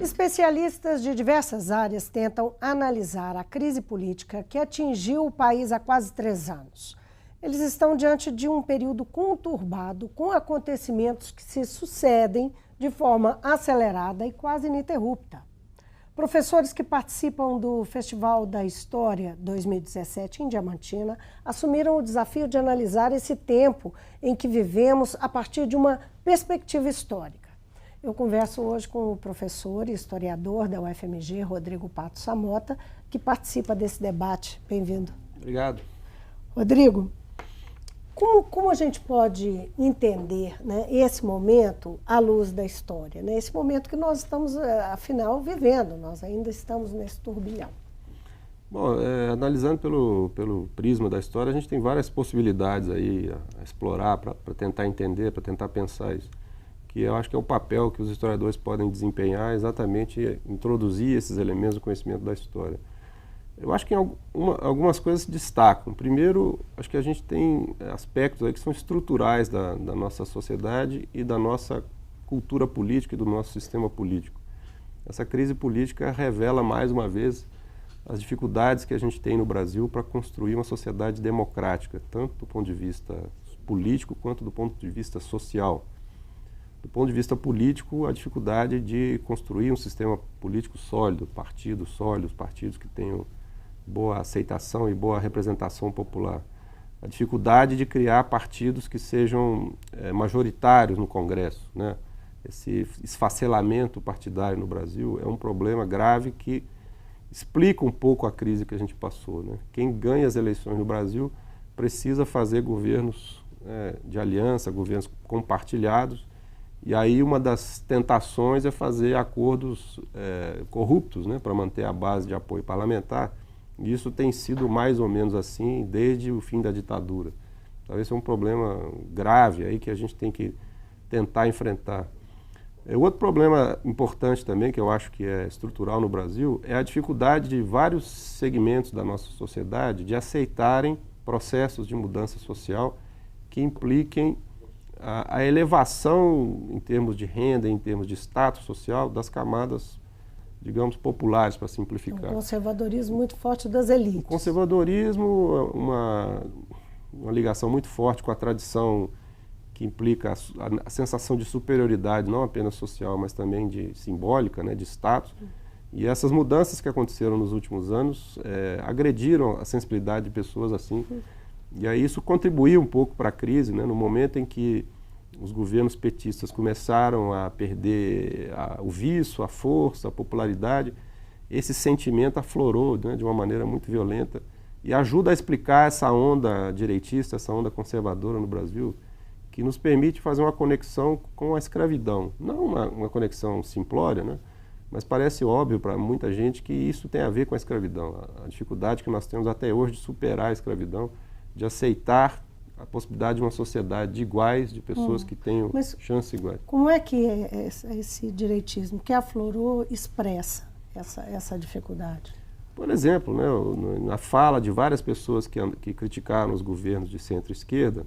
Especialistas de diversas áreas tentam analisar a crise política que atingiu o país há quase 3 anos. Eles estão diante de um período conturbado, com acontecimentos que se sucedem de forma acelerada e quase ininterrupta. Professores que participam do Festival da História 2017 em Diamantina assumiram o desafio de analisar esse tempo em que vivemos a partir de uma perspectiva histórica. Eu converso hoje com o professor e historiador da UFMG, Rodrigo Pato Samota, que participa desse debate. Bem-vindo. Obrigado. Rodrigo, como a gente pode entender, né, esse momento à luz da história, né, esse momento que nós estamos, afinal, vivendo, nós ainda estamos nesse turbilhão? Bom, analisando pelo prisma da história, a gente tem várias possibilidades aí a explorar para tentar entender, para tentar pensar isso. Que eu acho que é o papel que os historiadores podem desempenhar, exatamente introduzir esses elementos do conhecimento da história. Eu acho que algumas coisas se destacam. Primeiro, acho que a gente tem aspectos aí que são estruturais da nossa sociedade e da nossa cultura política e do nosso sistema político. Essa crise política revela, mais uma vez, as dificuldades que a gente tem no Brasil para construir uma sociedade democrática, tanto do ponto de vista político quanto do ponto de vista social. Do ponto de vista político, a dificuldade de construir um sistema político sólido, partidos sólidos, partidos que tenham boa aceitação e boa representação popular. A dificuldade de criar partidos que sejam majoritários no Congresso, né? Esse esfacelamento partidário no Brasil é um problema grave que explica um pouco a crise que a gente passou, né? Quem ganha as eleições no Brasil precisa fazer governos de aliança, governos compartilhados, e aí uma das tentações é fazer acordos corruptos, né, para manter a base de apoio parlamentar. E isso tem sido mais ou menos assim desde o fim da ditadura. Talvez seja um problema grave aí que a gente tem que tentar enfrentar. Outro problema importante também, que eu acho que é estrutural no Brasil, é a dificuldade de vários segmentos da nossa sociedade de aceitarem processos de mudança social que impliquem a elevação em termos de renda, em termos de status social das camadas, digamos, populares, para simplificar. Um conservadorismo muito forte das elites. O conservadorismo, uma ligação muito forte com a tradição que implica a sensação de superioridade, não apenas social, mas também simbólica, né, de status. E essas mudanças que aconteceram nos últimos anos agrediram a sensibilidade de pessoas assim. E aí isso contribuiu um pouco para a crise, né, no momento em que os governos petistas começaram a perder o vício, a força, a popularidade. Esse sentimento aflorou, né, de uma maneira muito violenta e ajuda a explicar essa onda direitista, essa onda conservadora no Brasil, que nos permite fazer uma conexão com a escravidão. Não uma conexão simplória, né, mas parece óbvio para muita gente que isso tem a ver com a escravidão. A dificuldade que nós temos até hoje de superar a escravidão, de aceitar a possibilidade de uma sociedade de iguais, de pessoas que tenham chances iguais. Como é que esse direitismo que aflorou expressa essa dificuldade? Por exemplo, né, na fala de várias pessoas que criticaram os governos de centro-esquerda,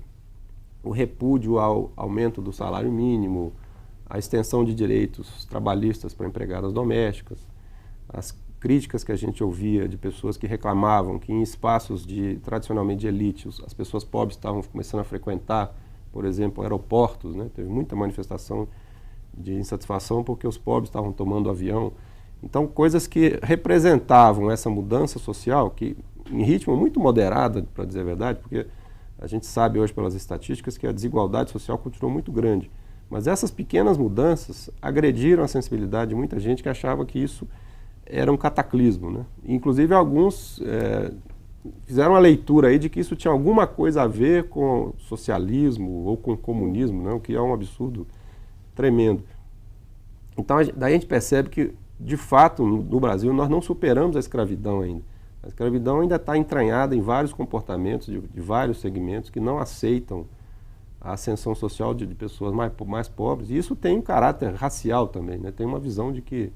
o repúdio ao aumento do salário mínimo, a extensão de direitos trabalhistas para empregadas domésticas, as críticas que a gente ouvia de pessoas que reclamavam que em espaços tradicionalmente de elite, as pessoas pobres estavam começando a frequentar, por exemplo, aeroportos, né? Teve muita manifestação de insatisfação porque os pobres estavam tomando avião. Então, coisas que representavam essa mudança social, que em ritmo muito moderado, para dizer a verdade, porque a gente sabe hoje pelas estatísticas que a desigualdade social continuou muito grande. Mas essas pequenas mudanças agrediram a sensibilidade de muita gente que achava que isso era um cataclismo, né? Inclusive alguns fizeram a leitura aí de que isso tinha alguma coisa a ver com socialismo ou com comunismo, né? O que é um absurdo tremendo. Então daí a gente percebe que, de fato, no Brasil nós não superamos a escravidão ainda. A escravidão ainda está entranhada em vários comportamentos de vários segmentos que não aceitam a ascensão social de pessoas mais pobres, e isso tem um caráter racial também, né? Tem uma visão de que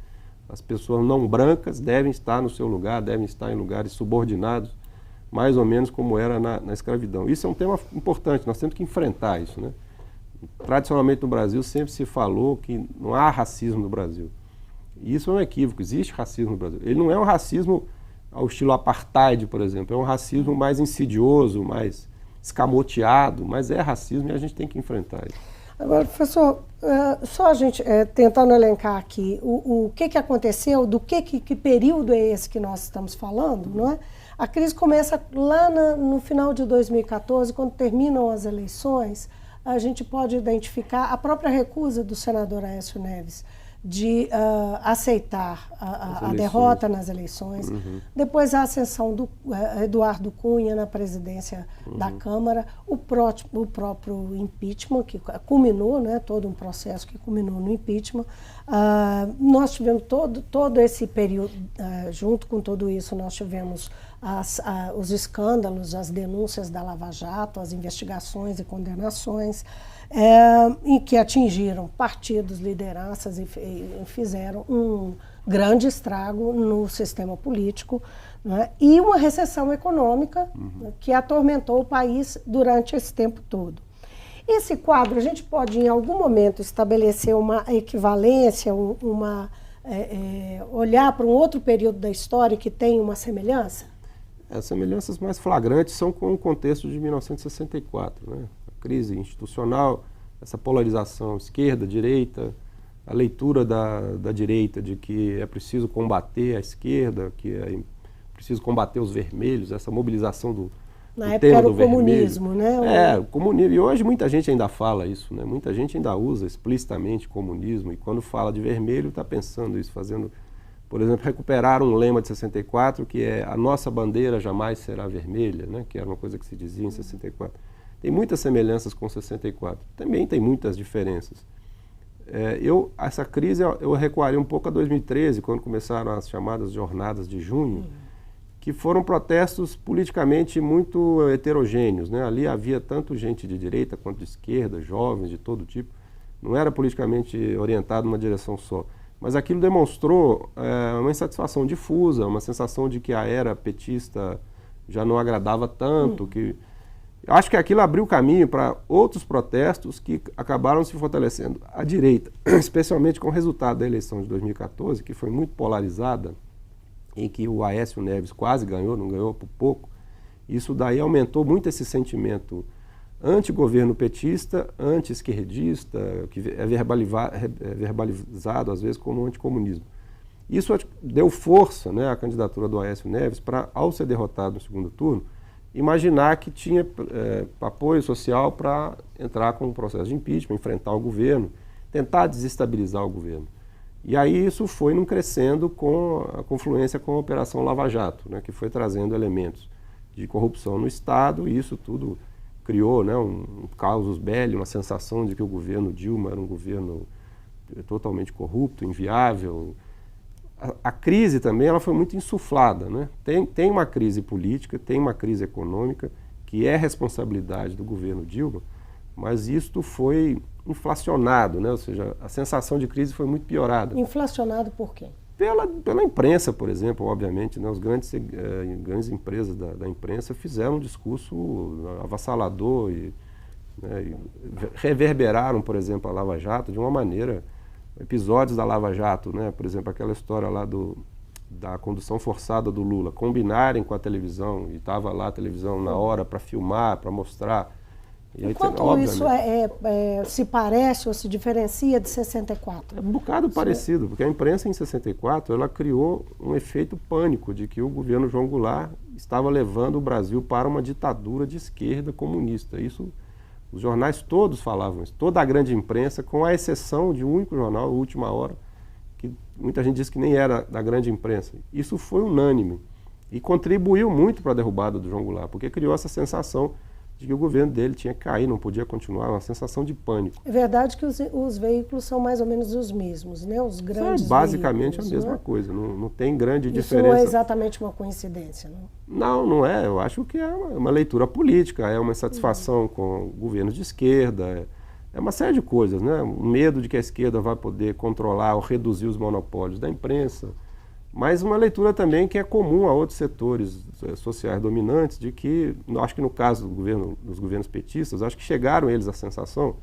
as pessoas não brancas devem estar no seu lugar, devem estar em lugares subordinados, mais ou menos como era na escravidão. Isso é um tema importante, nós temos que enfrentar isso, né? Tradicionalmente no Brasil sempre se falou que não há racismo no Brasil. E isso é um equívoco, existe racismo no Brasil. Ele não é um racismo ao estilo apartheid, por exemplo, é um racismo mais insidioso, mais escamoteado, mas é racismo e a gente tem que enfrentar isso. Agora, professor, só a gente tentando elencar aqui o que aconteceu, do que período é esse que nós estamos falando, não é? A crise começa lá no final de 2014, quando terminam as eleições, a gente pode identificar a própria recusa do senador Aécio Neves de aceitar a derrota nas eleições. Depois a ascensão do Eduardo Cunha na presidência da Câmara, o próprio impeachment, que culminou, né, todo um processo que culminou no impeachment. Nós tivemos todo esse período, junto com tudo isso, nós tivemos os escândalos, as denúncias da Lava Jato, as investigações e condenações, em que atingiram partidos, lideranças e fizeram um grande estrago no sistema político, né? E uma recessão econômica que atormentou o país durante esse tempo todo. Esse quadro, a gente pode em algum momento estabelecer uma equivalência, olhar para um outro período da história que tem uma semelhança? As semelhanças mais flagrantes são com o contexto de 1964, né? Crise institucional, essa polarização esquerda-direita, a leitura da direita de que é preciso combater a esquerda, que é preciso combater os vermelhos, essa mobilização do Na época era o comunismo, né? O comunismo. E hoje muita gente ainda fala isso, né? Muita gente ainda usa explicitamente comunismo e quando fala de vermelho está pensando isso, fazendo, por exemplo, recuperar um lema de 64 que é a nossa bandeira jamais será vermelha, né? Que era uma coisa que se dizia em 64. Tem muitas semelhanças com 64, também tem muitas diferenças. Essa crise eu recuaria um pouco a 2013, quando começaram as chamadas jornadas de junho, que foram protestos politicamente muito heterogêneos, né? Ali havia tanto gente de direita quanto de esquerda, jovens de todo tipo, não era politicamente orientado numa direção só. Mas aquilo demonstrou uma insatisfação difusa, uma sensação de que a era petista já não agradava tanto, que eu acho que aquilo abriu caminho para outros protestos que acabaram se fortalecendo à direita, especialmente com o resultado da eleição de 2014, que foi muito polarizada, em que o Aécio Neves quase ganhou, não ganhou por pouco. Isso daí aumentou muito esse sentimento anti-governo petista, anti-esquerdista, que é verbalizado às vezes como anticomunismo. Isso deu força, né, à candidatura do Aécio Neves para, ao ser derrotado no segundo turno, imaginar que tinha apoio social para entrar com um processo de impeachment, enfrentar o governo, tentar desestabilizar o governo. E aí isso foi num crescendo com a confluência com a Operação Lava Jato, né, que foi trazendo elementos de corrupção no Estado, e isso tudo criou, né, um casus belli, uma sensação de que o governo Dilma era um governo totalmente corrupto, inviável. A crise também ela foi muito insuflada, né? Tem uma crise política, tem uma crise econômica, que é responsabilidade do governo Dilma, mas isto foi inflacionado, né? Ou seja, a sensação de crise foi muito piorada. Inflacionado por quê? Pela imprensa, por exemplo, obviamente, né? Os grandes empresas da imprensa fizeram um discurso avassalador e reverberaram, por exemplo, a Lava Jato de uma maneira... Episódios da Lava Jato, né? Por exemplo, aquela história lá da condução forçada do Lula, combinarem com a televisão, e estava lá a televisão na hora para filmar, para mostrar. E aí, quanto isso se parece ou se diferencia de 64? É um bocado parecido, porque a imprensa em 64 ela criou um efeito pânico de que o governo João Goulart estava levando o Brasil para uma ditadura de esquerda comunista. Isso... Os jornais todos falavam isso, toda a grande imprensa, com a exceção de um único jornal, Última Hora, que muita gente disse que nem era da grande imprensa. Isso foi unânime e contribuiu muito para a derrubada do João Goulart, porque criou essa sensação de que o governo dele tinha que cair, não podia continuar, uma sensação de pânico. É verdade que os veículos são mais ou menos os mesmos, né? Os grandes basicamente a mesma coisa, não tem grande diferença. Isso não é exatamente uma coincidência, não? Não é. Eu acho que é uma leitura política, é uma insatisfação com governos de esquerda, é uma série de coisas, né? O medo de que a esquerda vai poder controlar ou reduzir os monopólios da imprensa, mas uma leitura também que é comum a outros setores sociais dominantes, de que, acho que no caso dos governos petistas, acho que chegaram eles à sensação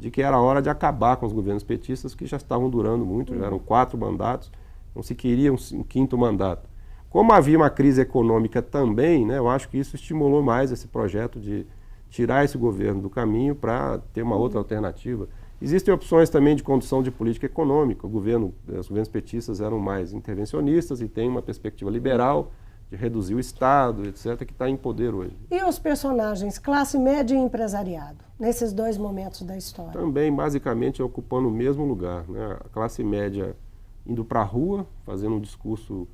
de que era hora de acabar com os governos petistas que já estavam durando muito, já eram 4 mandatos, não se queria um 5º mandato. Como havia uma crise econômica também, né, eu acho que isso estimulou mais esse projeto de tirar esse governo do caminho para ter uma outra alternativa. Existem opções também de condução de política econômica. Os governos petistas eram mais intervencionistas e tem uma perspectiva liberal de reduzir o Estado, etc., que está em poder hoje. E os personagens, classe média e empresariado, nesses 2 momentos da história? Também, basicamente, ocupando o mesmo lugar, né? A classe média indo para a rua, fazendo um discurso,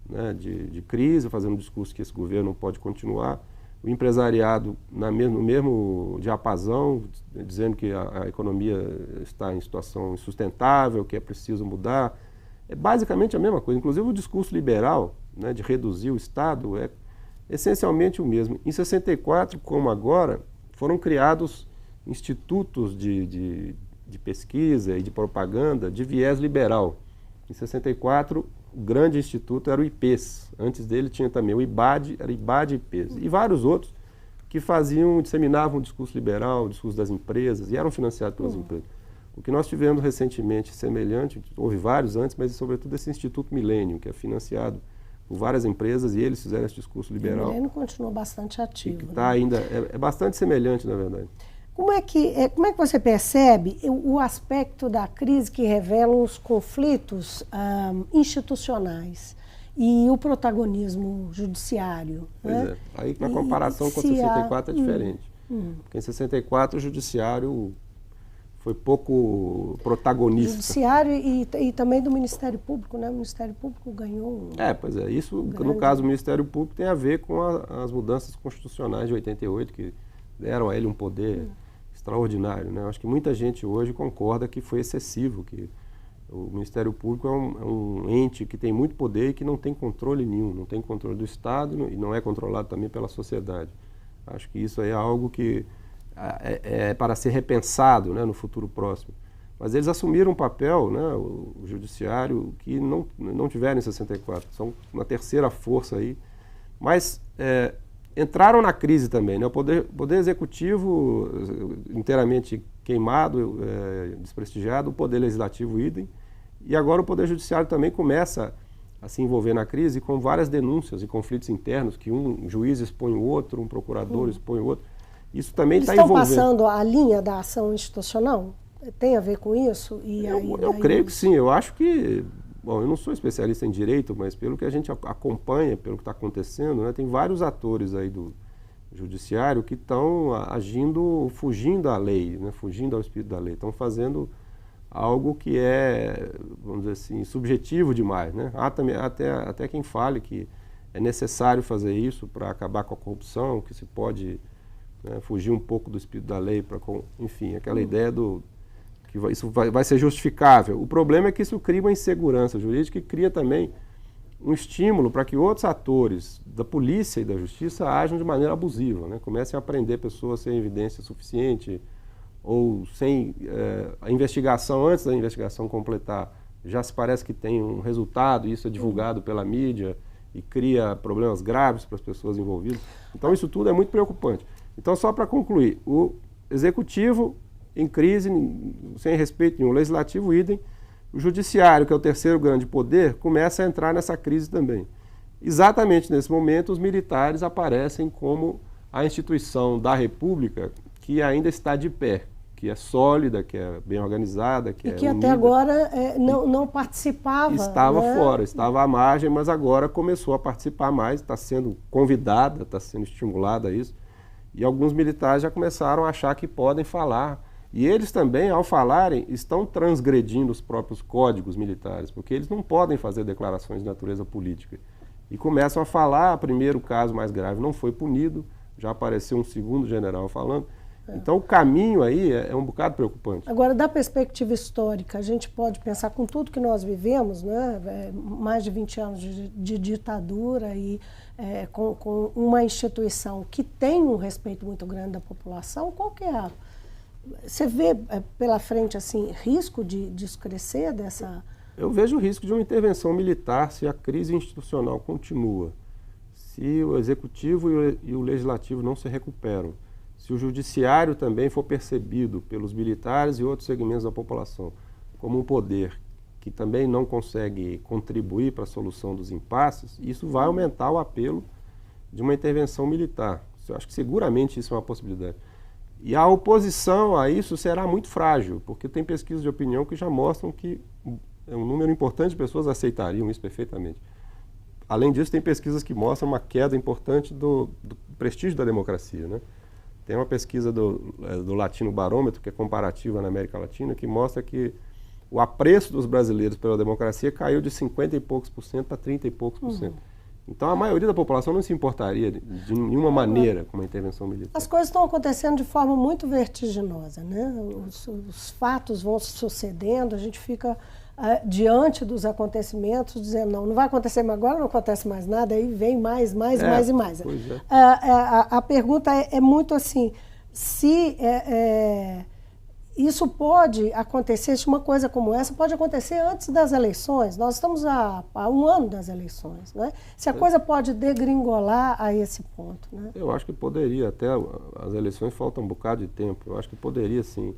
né, de crise, fazendo um discurso que esse governo não pode continuar. O empresariado no mesmo diapasão, dizendo que a economia está em situação insustentável, que é preciso mudar. É basicamente a mesma coisa. Inclusive o discurso liberal, né, de reduzir o Estado é essencialmente o mesmo. Em 64, como agora, foram criados institutos de pesquisa e de propaganda de viés liberal. Em 64, o grande instituto era o IPES. Antes dele tinha também o IBAD, era IBAD e IPES. E vários outros que disseminavam o discurso liberal, o discurso das empresas, e eram financiados pelas empresas. O que nós tivemos recentemente semelhante, houve vários antes, mas sobretudo esse Instituto Milênio, que é financiado por várias empresas, e eles fizeram esse discurso liberal. O Milênio continuou bastante ativo. Que está ainda, é bastante semelhante, na verdade. Como é que você percebe o aspecto da crise que revela os conflitos institucionais e o protagonismo judiciário? Pois né? é. Aí, na comparação com 64, é diferente. Porque em 64, o judiciário foi pouco protagonista. Judiciário e também do Ministério Público, né? O Ministério Público ganhou pois é. Isso, no caso do Ministério Público, tem a ver com as mudanças constitucionais de 88, que deram a ele um poder extraordinário, né? Acho que muita gente hoje concorda que foi excessivo, que o Ministério Público é um ente que tem muito poder e que não tem controle nenhum, não tem controle do Estado e não é controlado também pela sociedade. Acho que isso aí é algo que é para ser repensado, né, no futuro próximo. Mas eles assumiram um papel, né, o judiciário, que não tiveram em 64, são uma terceira força aí, mas entraram na crise também, né? O poder executivo inteiramente queimado, desprestigiado, o poder legislativo idem, e agora o poder judiciário também começa a se envolver na crise com várias denúncias e conflitos internos, que um juiz expõe o outro, um procurador expõe o outro. Isso também está envolvendo. Eles estão passando a linha da ação institucional? Tem a ver com isso? Eu creio que sim, eu acho que... Bom, eu não sou especialista em direito, mas pelo que a gente acompanha, pelo que está acontecendo, né, tem vários atores aí do judiciário que estão agindo, fugindo à lei, né, fugindo ao espírito da lei. Estão fazendo algo que é, vamos dizer assim, subjetivo demais, né? Há também, até quem fale que é necessário fazer isso para acabar com a corrupção, que se pode, né, fugir um pouco do espírito da lei, enfim, aquela ideia que isso vai ser justificável. O problema é que isso cria uma insegurança jurídica e cria também um estímulo para que outros atores da polícia e da justiça ajam de maneira abusiva, né? Comecem a prender pessoas sem evidência suficiente ou sem a investigação, antes da investigação completar, já se parece que tem um resultado e isso é divulgado pela mídia e cria problemas graves para as pessoas envolvidas. Então isso tudo é muito preocupante. Então, só para concluir, o executivo em crise, sem respeito nenhum, o legislativo idem, o judiciário, que é o terceiro grande poder, começa a entrar nessa crise também. Exatamente nesse momento, os militares aparecem como a instituição da República que ainda está de pé, que é sólida, que é bem organizada, que é que unida. Até agora não participava. Estava, né? fora, estava à margem, mas agora começou a participar mais, está sendo convidada, está sendo estimulada a isso. E alguns militares já começaram a achar que podem falar. E eles também, ao falarem, estão transgredindo os próprios códigos militares, porque eles não podem fazer declarações de natureza política. E começam a falar, primeiro o caso mais grave não foi punido, já apareceu um segundo general falando. Então o caminho aí é um bocado preocupante. Agora, da perspectiva histórica, a gente pode pensar com tudo que nós vivemos, né? Mais de 20 anos de ditadura e com uma instituição que tem um respeito muito grande da população, qual que é você vê pela frente assim, risco de isso crescer dessa... Eu vejo o risco de uma intervenção militar se a crise institucional continua, se o executivo e o legislativo não se recuperam, se o judiciário também for percebido pelos militares e outros segmentos da população como um poder que também não consegue contribuir para a solução dos impasses, isso vai aumentar o apelo de uma intervenção militar. Eu acho que seguramente isso é uma possibilidade. E a oposição a isso será muito frágil, porque tem pesquisas de opinião que já mostram que um número importante de pessoas aceitariam isso perfeitamente. Além disso, tem pesquisas que mostram uma queda importante do prestígio da democracia, né? Tem uma pesquisa do Latino Barômetro, que é comparativa na América Latina, que mostra que o apreço dos brasileiros pela democracia caiu de 50 e poucos por cento para 30 e poucos por cento. Então, a maioria da população não se importaria de nenhuma maneira com uma intervenção militar. As coisas estão acontecendo de forma muito vertiginosa, né? Os fatos vão se sucedendo, a gente fica diante dos acontecimentos dizendo, não vai acontecer mais agora, não acontece mais nada, aí vem mais e mais. A pergunta é muito assim, se isso pode acontecer, se uma coisa como essa pode acontecer antes das eleições. Nós estamos há um ano das eleições, né? Se a coisa pode degringolar a esse ponto, né? Eu acho que poderia, até as eleições faltam um bocado de tempo, eu acho que poderia sim.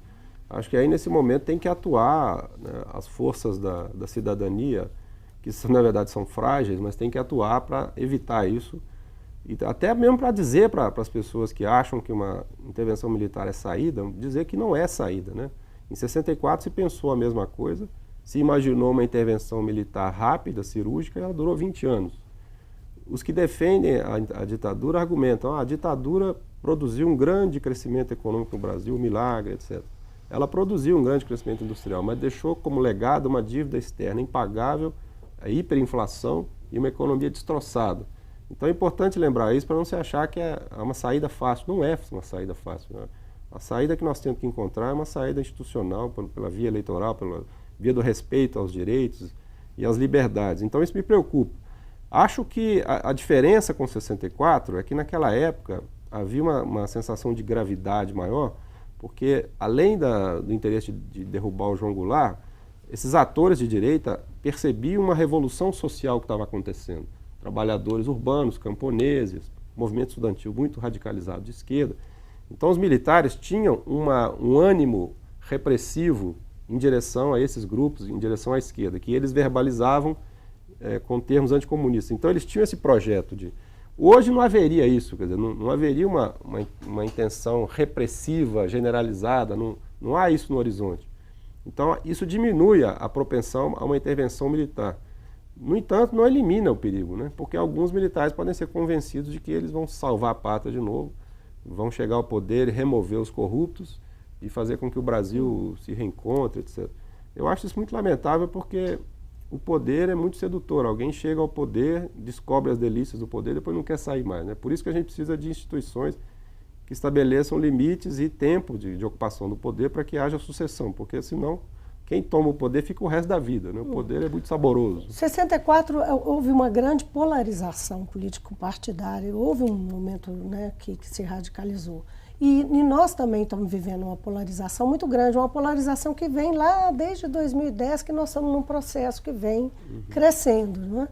Acho que aí nesse momento tem que atuar, né, as forças da cidadania, que na verdade são frágeis, mas tem que atuar para evitar isso. E até mesmo para dizer para as pessoas que acham que uma intervenção militar é saída, dizer que não é saída, né? Em 64 se pensou a mesma coisa, se imaginou uma intervenção militar rápida, cirúrgica, e ela durou 20 anos. Os que defendem a ditadura argumentam, a ditadura produziu um grande crescimento econômico no Brasil, um milagre, etc. Ela produziu um grande crescimento industrial, mas deixou como legado uma dívida externa impagável, a hiperinflação e uma economia destroçada. Então é importante lembrar isso para não se achar que é uma saída fácil. Não é uma saída fácil, né? A saída que nós temos que encontrar é uma saída institucional, pela via eleitoral, pela via do respeito aos direitos e às liberdades. Então isso me preocupa. Acho que a diferença com 64 é que naquela época havia uma sensação de gravidade maior, porque além do interesse de derrubar o João Goulart, esses atores de direita percebiam uma revolução social que estava acontecendo. Trabalhadores urbanos, camponeses, movimento estudantil muito radicalizado de esquerda. Então os militares tinham um ânimo repressivo em direção a esses grupos, em direção à esquerda, que eles verbalizavam com termos anticomunistas. Então eles tinham esse projeto de... Hoje não haveria isso, quer dizer, não haveria uma intenção repressiva, generalizada, não há isso no horizonte. Então isso diminui a propensão a uma intervenção militar. No entanto, não elimina o perigo, né? Porque alguns militares podem ser convencidos de que eles vão salvar a pátria de novo, vão chegar ao poder e remover os corruptos e fazer com que o Brasil se reencontre, etc. Eu acho isso muito lamentável porque o poder é muito sedutor. Alguém chega ao poder, descobre as delícias do poder e depois não quer sair mais, né? Por isso que a gente precisa de instituições que estabeleçam limites e tempo de ocupação do poder para que haja sucessão, porque senão quem toma o poder fica o resto da vida, né? O poder é muito saboroso. Em 64 houve uma grande polarização político-partidária, houve um momento, né, que se radicalizou. E nós também estamos vivendo uma polarização muito grande, uma polarização que vem lá desde 2010, que nós estamos num processo que vem crescendo, né?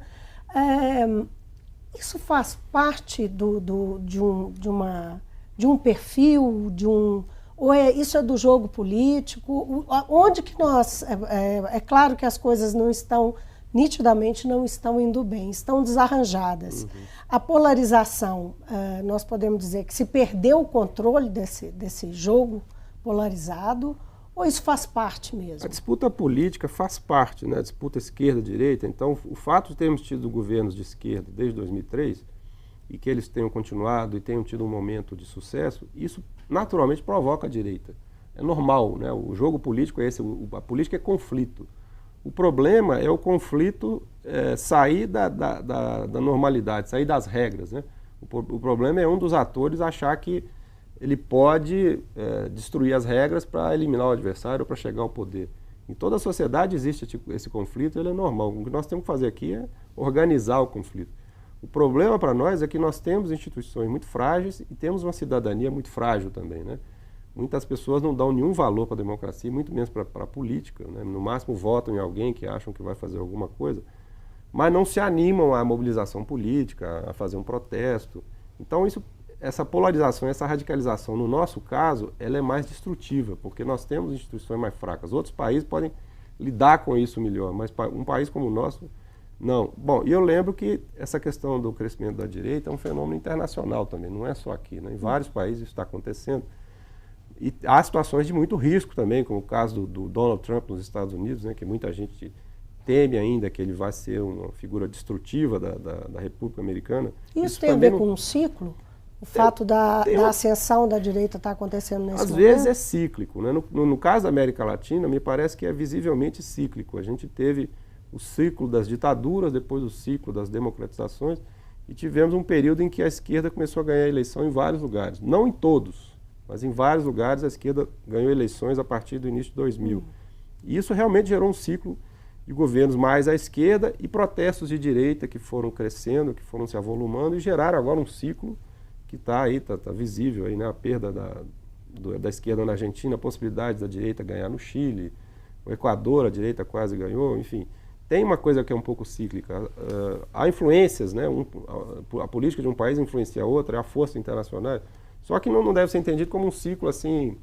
Isso faz parte de um perfil, ou isso é do jogo político? Onde que nós... É claro que as coisas não estão, nitidamente não estão indo bem, estão desarranjadas. A polarização, nós podemos dizer que se perdeu o controle desse jogo polarizado, ou isso faz parte mesmo? A disputa política faz parte, né? A disputa esquerda-direita. Então, o fato de termos tido governos de esquerda desde 2003, e que eles tenham continuado e tenham tido um momento de sucesso, isso naturalmente provoca a direita. É normal, né? O jogo político é esse, a política é conflito. O problema é o conflito sair da normalidade, sair das regras, né? O problema é um dos atores achar que ele pode destruir as regras para eliminar o adversário ou para chegar ao poder. Em toda a sociedade existe esse conflito, ele é normal. O que nós temos que fazer aqui é organizar o conflito. O problema para nós é que nós temos instituições muito frágeis e temos uma cidadania muito frágil também, né? Muitas pessoas não dão nenhum valor para a democracia, muito menos para a política, né? No máximo votam em alguém que acham que vai fazer alguma coisa, mas não se animam à mobilização política, a fazer um protesto. Então isso essa polarização, essa radicalização, no nosso caso, ela é mais destrutiva, porque nós temos instituições mais fracas. Outros países podem lidar com isso melhor, mas um país como o nosso, não. Bom, e eu lembro que essa questão do crescimento da direita é um fenômeno internacional também, não é só aqui, né? Em vários países isso está acontecendo. E há situações de muito risco também, como o caso do Donald Trump nos Estados Unidos, né, que muita gente teme ainda que ele vai ser uma figura destrutiva da República Americana. Isso tem a ver com um ciclo? O fato da ascensão da direita está acontecendo nesse momento? Às vezes é cíclico, né? No caso da América Latina, me parece que é visivelmente cíclico. A gente teve o ciclo das ditaduras, depois o ciclo das democratizações, e tivemos um período em que a esquerda começou a ganhar eleição em vários lugares. Não em todos, mas em vários lugares a esquerda ganhou eleições a partir do início de 2000. E isso realmente gerou um ciclo de governos mais à esquerda e protestos de direita que foram crescendo, que foram se avolumando e geraram agora um ciclo que está aí, tá visível aí, né? A perda da esquerda na Argentina, a possibilidade da direita ganhar no Chile, o Equador, a direita quase ganhou, enfim. Tem uma coisa que é um pouco cíclica. Há influências, né? A política de um país influencia a outra, é a força internacional. Só que não deve ser entendido como um ciclo assim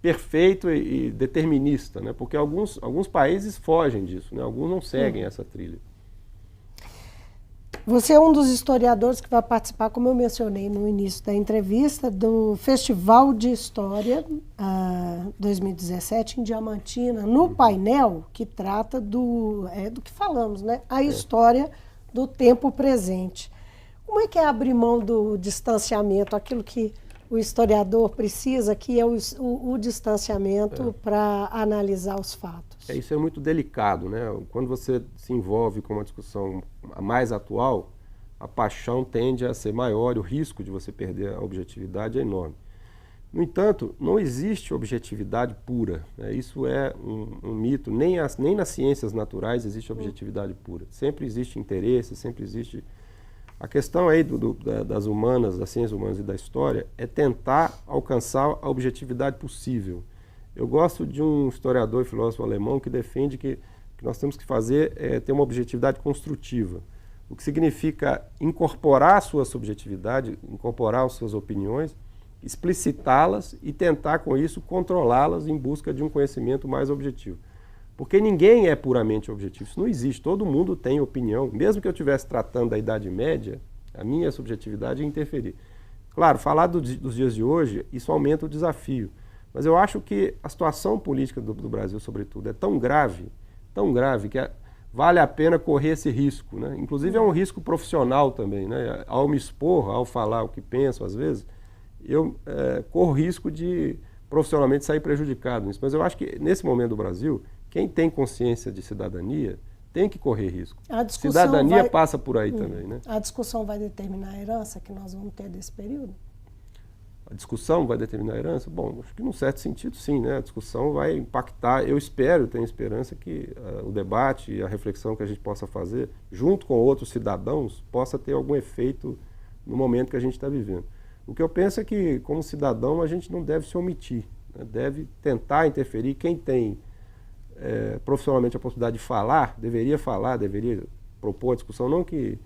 perfeito e determinista, né? Porque alguns países fogem disso, né? Alguns não seguem essa trilha. Você é um dos historiadores que vai participar, como eu mencionei no início da entrevista, do Festival de História 2017 em Diamantina, no painel que trata do que falamos, né? A história do tempo presente. Como é que é abrir mão do distanciamento, aquilo que o historiador precisa, que é o distanciamento para analisar os fatos? Isso é muito delicado, né? Quando você se envolve com uma discussão mais atual, a paixão tende a ser maior e o risco de você perder a objetividade é enorme. No entanto, não existe objetividade pura, né? Isso é um mito. Nem nas ciências naturais existe objetividade pura. Sempre existe interesse, sempre existe... A questão aí das humanas, das ciências humanas e da história é tentar alcançar a objetividade possível. Eu gosto de um historiador e filósofo alemão que defende que o que nós temos que fazer é ter uma objetividade construtiva, o que significa incorporar a sua subjetividade, incorporar as suas opiniões, explicitá-las e tentar com isso controlá-las em busca de um conhecimento mais objetivo. Porque ninguém é puramente objetivo, isso não existe, todo mundo tem opinião. Mesmo que eu estivesse tratando da Idade Média, a minha subjetividade ia interferir. Claro, falar dos dias de hoje, isso aumenta o desafio. Mas eu acho que a situação política do Brasil, sobretudo, é tão grave que vale a pena correr esse risco, né? Inclusive é um risco profissional também, né? Ao me expor, ao falar o que penso, às vezes, eu corro risco de profissionalmente sair prejudicado nisso. Mas eu acho que nesse momento do Brasil, quem tem consciência de cidadania tem que correr risco. Cidadania passa por aí também, né? A discussão vai determinar a herança que nós vamos ter desse período? A discussão vai determinar a herança? Bom, acho que num certo sentido sim, né? A discussão vai impactar, eu tenho esperança que o debate e a reflexão que a gente possa fazer, junto com outros cidadãos, possa ter algum efeito no momento que a gente está vivendo. O que eu penso é que, como cidadão, a gente não deve se omitir, né? Deve tentar interferir. Quem tem profissionalmente a possibilidade de falar, deveria propor a discussão, não que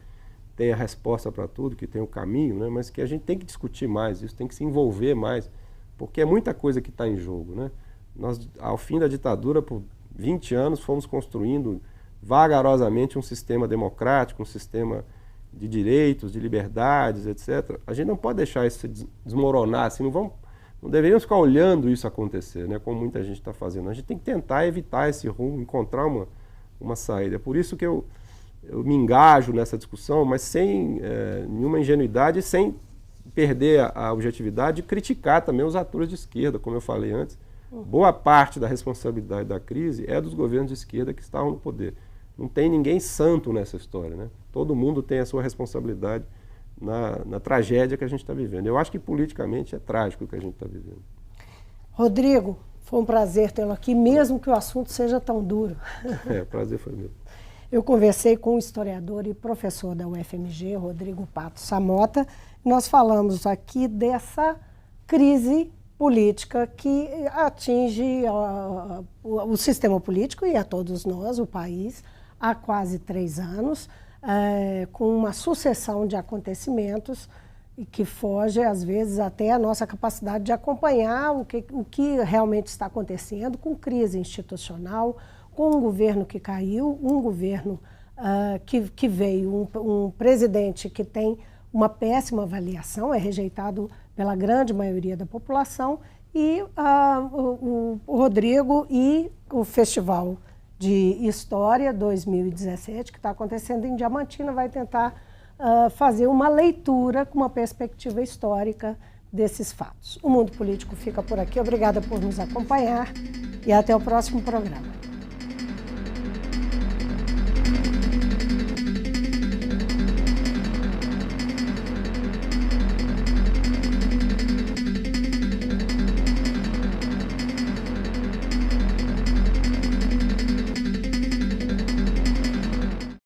tenha resposta para tudo, que tenha o caminho, né? Mas que a gente tem que discutir mais isso, tem que se envolver mais, porque é muita coisa que está em jogo, né? Nós, ao fim da ditadura, por 20 anos, fomos construindo vagarosamente um sistema democrático, um sistema de direitos, de liberdades, etc. A gente não pode deixar isso se desmoronar, assim, não deveríamos ficar olhando isso acontecer, né? Como muita gente está fazendo. A gente tem que tentar evitar esse rumo, encontrar uma saída. É por isso que eu me engajo nessa discussão, mas sem nenhuma ingenuidade e sem perder a objetividade de criticar também os atores de esquerda, como eu falei antes. Boa parte da responsabilidade da crise é dos governos de esquerda que estavam no poder. Não tem ninguém santo nessa história, né? Todo mundo tem a sua responsabilidade na tragédia que a gente está vivendo. Eu acho que politicamente é trágico o que a gente está vivendo. Rodrigo, foi um prazer tê-lo aqui, mesmo que o assunto seja tão duro. O prazer foi meu. Eu conversei com o historiador e professor da UFMG, Rodrigo Pato Samota. Nós falamos aqui dessa crise política que atinge o sistema político e a todos nós, o país, há quase 3 anos, com uma sucessão de acontecimentos e que foge, às vezes, até a nossa capacidade de acompanhar o que realmente está acontecendo com crise institucional, com um governo que caiu, um governo que veio, um presidente que tem uma péssima avaliação, é rejeitado pela grande maioria da população, e o Rodrigo e o Festival de História 2017, que está acontecendo em Diamantina, vai tentar fazer uma leitura com uma perspectiva histórica desses fatos. O Mundo Político fica por aqui. Obrigada por nos acompanhar e até o próximo programa.